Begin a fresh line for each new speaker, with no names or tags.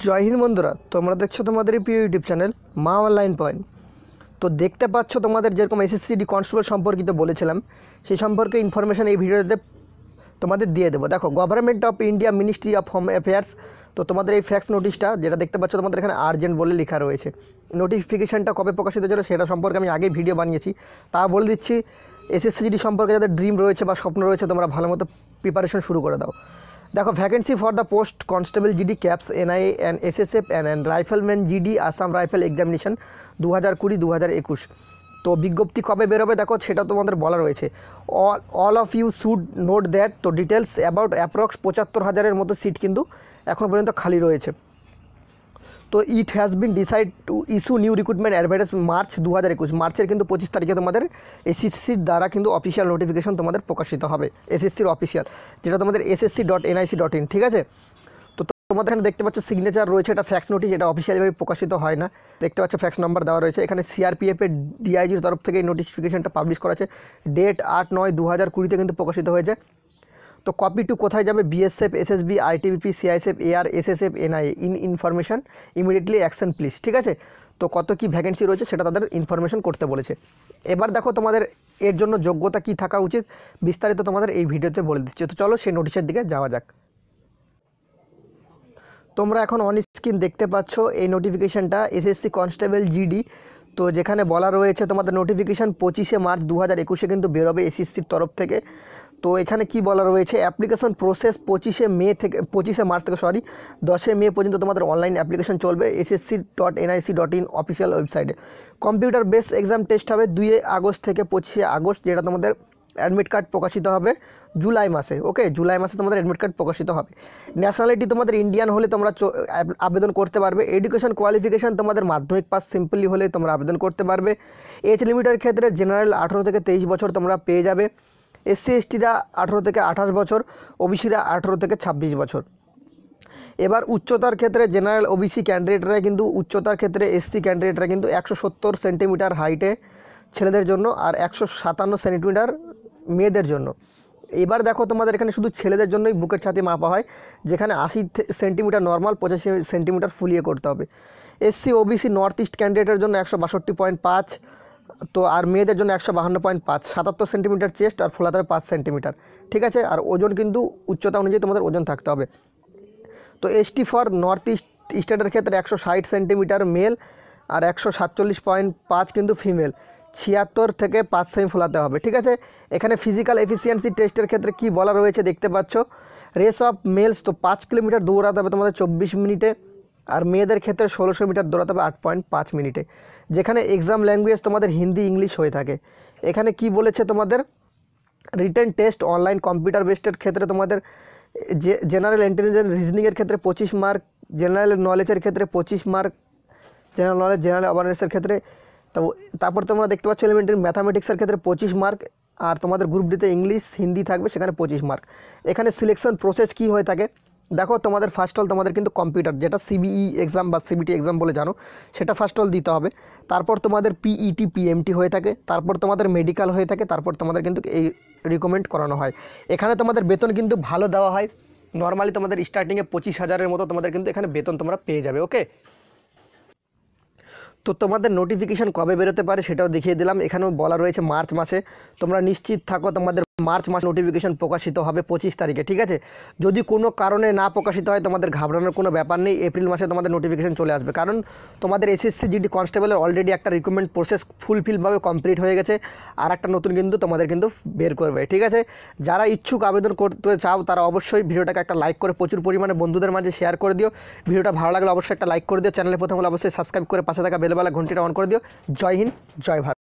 জয় হিন্দ বন্ধুরা, তোমরা দেখছো তোমাদের প্রিয় ইউটিউব চ্যানেল মা অনলাইন পয়েন্ট। তো দেখতে পাচ্ছ তোমাদের যেরকম এসএসসি কনস্টেবল সম্পর্কিত বলেছিলাম, সেই সম্পর্কে ইনফরমেশান এই ভিডিওতে তোমাদের দিয়ে দেবো। দেখো, government of India, ministry of home affairs. তো তোমাদের এই ফ্যাক্স নোটিশটা যেটা দেখতে পাচ্ছ তোমাদের এখানে আর্জেন্ট বলে লেখা রয়েছে। নোটিফিকেশানটা কবে প্রকাশিত হয়েছিল সেটা সম্পর্কে আমি আগেই ভিডিও বানিয়েছি, তা বলে দিচ্ছি। এসএসসি সম্পর্কে যাদের ড্রিম রয়েছে বা স্বপ্ন রয়েছে, তোমরা ভালো মতো প্রিপারেশন শুরু করে দাও। দেখো, vacancy for the post constable GD caps NIA and SSF and rifleman GD Assam rifle examination 2020-2021। তো বিজ্ঞপ্তি কবে বেরোবে দেখো, সেটা তোমাদের বলা রয়েছে। All of you should note that. তো ডিটেলস অ্যাবাউট অ্যাপ্রক্স 75,000-এর মতো সিট কিন্তু এখনও পর্যন্ত খালি রয়েছে। তো it has been decide to issue new recruitment advertise March 2021। মার্চের কিন্তু 25 তারিখে তোমাদের এসএসসির দ্বারা কিন্তু অফিসিয়াল নোটিফিকেশন তোমাদের প্রকাশিত হবে, এসএসসির অফিসিয়াল, যেটা তোমাদের ssc.nic.in। ঠিক আছে। তো তোমাদের এখানে দেখতে পাচ্ছ সিগনেচার রয়েছে, এটা ফ্যাক্স নোটিশ, এটা অফিসিয়ালিভাবে প্রকাশিত হয় না। দেখতে পাচ্ছ ফ্যাক্স নাম্বার দেওয়া রয়েছে এখানে। সিআরপিএফের ডিআইজির তরফ থেকে এই নোটিফিকেশনটা পাবলিশ করা আছে, ডেট 8/9/2020 কিন্তু প্রকাশিত হয়েছে। তো কপি টু কোথায় যাবে? BSF, SSB, ITBP, CISF, AR, SSF, NIA. Information immediately action please. ঠিক আছে। তো কত কি ভ্যাকেন্সি রয়েছে সেটা তাদের ইনফরমেশন করতে বলেছে। এবার দেখো তোমাদের এর জন্য যোগ্যতা কি থাকা উচিত, বিস্তারিত তোমাদের এই ভিডিওতে বলে দিচ্ছি। তো চলো সেই নোটিশের দিকে যাওয়া যাক। তোমরা এখন অন স্ক্রিন দেখতে পাচ্ছ এই নোটিফিকেশানটা, এসএসসি কনস্টেবল জিডি। তো যেখানে বলা রয়েছে তোমাদের নোটিফিকেশান 25 মার্চ 2021 কিন্তু বেরোবে এসএসসির তরফ থেকে। তো এখানে কি বলা রয়েছে, অ্যাপ্লিকেশন প্রসেস 25 মার্চ থেকে 10 মে পর্যন্ত তোমাদের অনলাইন অ্যাপ্লিকেশন চলবে ssc.nic.in অফিসিয়াল ওয়েবসাইটে। কম্পিউটার বেস এক্সাম টেস্ট হবে 2 আগস্ট থেকে 25 আগস্ট, যেটা তোমাদের অ্যাডমিট কার্ড প্রকাশিত হবে জুলাই মাসে। ওকে, জুলাই মাসে তোমাদের অ্যাডমিট কার্ড প্রকাশিত হবে। ন্যাশনালিটি তোমাদের ইন্ডিয়ান হলে তোমরা আবেদন করতে পারবে। এডুকেশন কোয়ালিফিকেশান তোমাদের মাধ্যমিক পাস সিম্পলি হলে তোমরা আবেদন করতে পারবে। এজ লিমিটের ক্ষেত্রে জেনারেল 18 থেকে 23 বছর তোমরা পেয়ে যাবে। এসসি এসটিরা 18 থেকে 28 বছর, ওবিসিরা 18 থেকে 26 বছর। এবার উচ্চতার ক্ষেত্রে জেনারেল ওবিসি ক্যান্ডিডেটরা কিন্তু উচ্চতার ক্ষেত্রে এসসি ক্যান্ডিডেটরা কিন্তু 170 সেন্টিমিটার হাইটে ছেলেদের জন্য আর 157 সেন্টিমিটার মেয়েদের জন্য। এবার দেখো তোমাদের এখানে শুধু ছেলেদের জন্যই বুকের ছাতি মাপা হয়, যেখানে 80 সেন্টিমিটার নর্মাল, 85 সেন্টিমিটার ফুলিয়ে করতে হবে। এসসি ওবিসি নর্থ ইস্ট ক্যান্ডিডেটের জন্য 162.5, তো আর মেয়েদের জন্য 152.5, 77 সেন্টিমিটার চেস্ট আর ফোলাতে হবে 5 সেন্টিমিটার। ঠিক আছে। আর ওজন কিন্তু উচ্চতা অনুযায়ী তোমাদের ওজন থাকতে হবে। তো এসটি ফর নর্থ ইস্ট স্টেটের ক্ষেত্রে 160 সেন্টিমিটার মেল আর 147.5 কিন্তু ফিমেল, 76 থেকে 5 সেমি ফোলাতে হবে। ঠিক আছে। এখানে ফিজিক্যাল এফিসিয়েন্সি টেস্টের ক্ষেত্রে কি বলা রয়েছে দেখতে পাচ্ছ, রেস অফ মেলস তো 5 কিলোমিটার দৌড়াতে হবে তোমাদের 24 মিনিটে, আর মেয়েদের ক্ষেত্রে 1600 মিটার দৌড়াতে হবে 8.5 মিনিটে। যেখানে এক্সাম ল্যাঙ্গুয়েজ তোমাদের হিন্দি ইংলিশ হয়ে থাকে। এখানে কি বলেছে তোমাদের, রিটেন টেস্ট অনলাইন কম্পিউটার বেসডের ক্ষেত্রে তোমাদের জেনারেল ইন্টেলিজেন্স রিজনিংয়ের ক্ষেত্রে 25 মার্ক, জেনারেল নলেজের ক্ষেত্রে 25 মার্ক, জেনারেল নলেজ জেনারেল অ্যাওয়ারনেসের ক্ষেত্রে। তারপর তোমরা দেখতে পাচ্ছ এলিমেন্টারি ম্যাথামেটিক্সের ক্ষেত্রে 25 মার্ক, আর তোমাদের গ্রুপ ডিতে ইংলিশ হিন্দি থাকবে, সেখানে 25 মার্ক। এখানে সিলেকশন প্রসেস কি হয়ে থাকে দেখো, তোমাদের ফার্স্ট অল তোমাদের কিন্তু কম্পিউটার, যেটা সিবিই এক্সাম বা সিবিটি এক্সাম বলে জানো, সেটা ফার্স্ট অল দিতে হবে। তারপর তোমাদের পিইটি পিএমটি হয়ে থাকে, তারপর তোমাদের মেডিকেল হয়ে থাকে, তারপর তোমাদের কিন্তু এই রিকমেন্ড করানো হয়। এখানে তোমাদের বেতন কিন্তু ভালো দেওয়া হয়। নর্মালি তোমাদের স্টার্টিংয়ে 25,000-এর মতো তোমাদের কিন্তু এখানে বেতন তোমরা পেয়ে যাবে। ওকে। তো তোমাদের নোটিফিকেশান কবে বেরোতে পারে সেটাও দেখিয়ে দিলাম। এখানেও বলা রয়েছে মার্চ মাসে। তোমরা নিশ্চিত থাকো তোমাদের মার্চ মাসে নোটিফিকেশান প্রকাশিত হবে 25 তারিখে। ঠিক আছে। যদি কোনো কারণে না প্রকাশিত হয় তোমাদের ঘাবড়ানোর কোনো ব্যাপার নেই, এপ্রিল মাসে তোমাদের নোটিফিকেশান চলে আসবে। কারণ তোমাদের এসএসসি জিডি কনস্টেবলের অলরেডি একটা রিক্রুটমেন্ট প্রসেস ফুলফিলভাবে কমপ্লিট হয়ে গেছে, আর একটা নতুন কিন্তু তোমাদের কিন্তু বের করবে। ঠিক আছে। যারা ইচ্ছুক আবেদন করতে চাও তারা অবশ্যই ভিডিওটাকে একটা লাইক করে প্রচুর পরিমাণে বন্ধুদের মাঝে শেয়ার করে দিও। ভিডিওটা ভালো লাগলে অবশ্যই একটা লাইক করে দিও। চ্যানেলে প্রথম হলে অবশ্যই সাবস্ক্রাইব করে পাশে থাকা বেলবেলা ঘন্টিটা অন করে দিও। জয় হিন্দ, জয় ভারত।